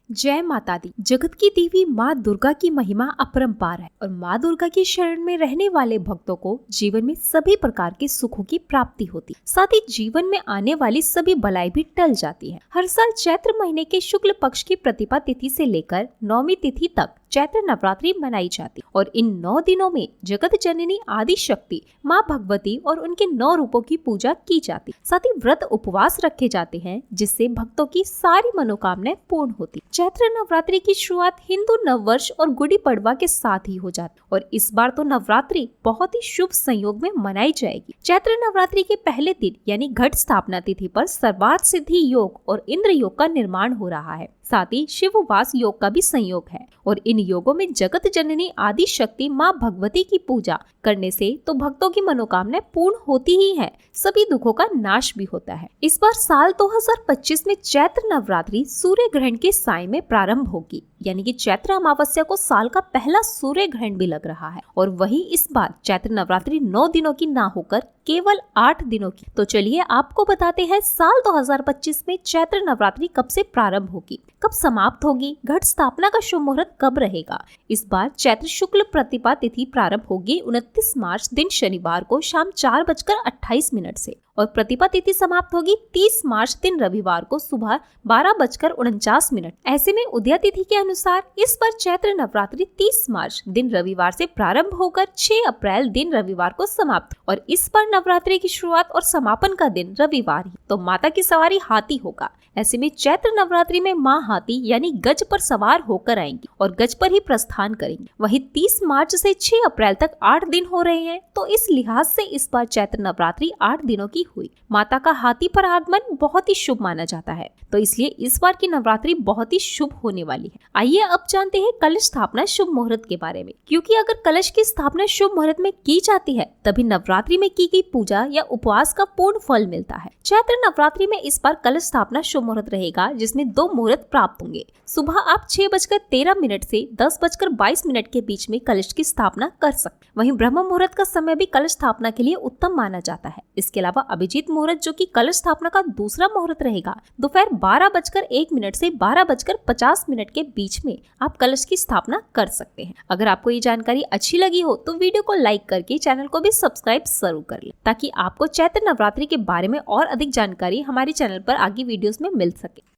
जय माता दी। जगत की देवी माँ दुर्गा की महिमा अपरंपार है और माँ दुर्गा की शरण में रहने वाले भक्तों को जीवन में सभी प्रकार के सुखों की प्राप्ति होती है। साथ ही जीवन में आने वाली सभी बलाई भी टल जाती है। हर साल चैत्र महीने के शुक्ल पक्ष की प्रतिपा तिथि से लेकर 9वीं तिथि तक चैत्र नवरात्रि मनाई जाती और इन 9 दिनों में जगत जननी आदि शक्ति माँ भगवती और उनके 9 रूपों की पूजा की जाती। साथ ही व्रत उपवास रखे जाते हैं जिससे भक्तों की सारी मनोकामनाएं पूर्ण होती। चैत्र नवरात्रि की शुरुआत हिंदू नववर्ष और गुड़ी पड़वा के साथ ही हो जाती और इस बार तो नवरात्रि बहुत ही शुभ संयोग में मनाई जाएगी। चैत्र नवरात्रि के पहले दिन यानी घट स्थापना तिथि पर सर्वार्थ सिद्धि योग और इंद्र योग का निर्माण हो रहा है। साथ ही शिव वास योग का भी संयोग है और इन योगों में जगत जननी आदि शक्ति माँ भगवती की पूजा करने से तो भक्तों की मनोकामनाएं पूर्ण होती ही है, सभी दुखों का नाश भी होता है। इस बार साल 2025 में चैत्र नवरात्रि सूर्य ग्रहण के साय में प्रारंभ होगी, यानी कि चैत्र अमावस्या को साल का पहला सूर्य ग्रहण भी लग रहा है। और वहीं इस बार चैत्र नवरात्रि 9 दिनों की ना होकर केवल 8 दिनों की। तो चलिए आपको बताते हैं साल 2025 में चैत्र नवरात्रि कब से प्रारंभ होगी, कब समाप्त होगी, घट स्थापना का शुभ मुहूर्त कब रहेगा। इस बार चैत्र शुक्ल प्रतिपा तिथि प्रारंभ होगी 29 मार्च दिन शनिवार को शाम 4:28 से और प्रतिपा तिथि समाप्त होगी 30 मार्च दिन रविवार को सुबह 12:49। ऐसे में उदया तिथि के अनुसार इस बार चैत्र नवरात्रि 30 मार्च दिन रविवार से प्रारंभ होकर 6 अप्रैल दिन रविवार को समाप्त और इस बार नवरात्रि की शुरुआत और समापन का दिन रविवार ही। तो माता की सवारी हाथी होगा। ऐसे में चैत्र नवरात्रि में माँ हाथी यानी गज पर सवार होकर आएंगी और गज पर ही प्रस्थान करेंगी। वहीं 30 मार्च से 6 अप्रैल तक 8 दिन हो रहे हैं, तो इस लिहाज से इस बार चैत्र नवरात्रि 8 दिनों की हुई। माता का हाथी पर आगमन बहुत ही शुभ माना जाता है, तो इसलिए इस बार की नवरात्रि बहुत ही शुभ होने वाली है। आइए अब जानते हैं कलश स्थापना शुभ मुहूर्त के बारे में, क्योंकि अगर कलश की स्थापना शुभ मुहूर्त में की जाती है तभी नवरात्रि में की गई पूजा या उपवास का पूर्ण फल मिलता है। चैत्र नवरात्रि में इस बार कलश स्थापना शुभ मुहूर्त रहेगा जिसमें 2 मुहूर्त प्राप्त होंगे। सुबह आप 6:13 से 10:22 के बीच में कलश की स्थापना कर सकते। वहीं ब्रह्म मुहूर्त का समय भी कलश स्थापना के लिए उत्तम माना जाता है। इसके अलावा अभिजीत मुहूर्त जो कि कलश स्थापना का दूसरा मुहूर्त रहेगा, दोपहर 12:01 से 12:50 के बीच में आप कलश की स्थापना कर सकते हैं। अगर आपको ये जानकारी अच्छी लगी हो तो वीडियो को लाइक करके चैनल को भी सब्सक्राइब जरूर कर लें, ताकि आपको चैत्र नवरात्रि के बारे में और अधिक जानकारी हमारे चैनल पर आगे वीडियोस में मिल सके।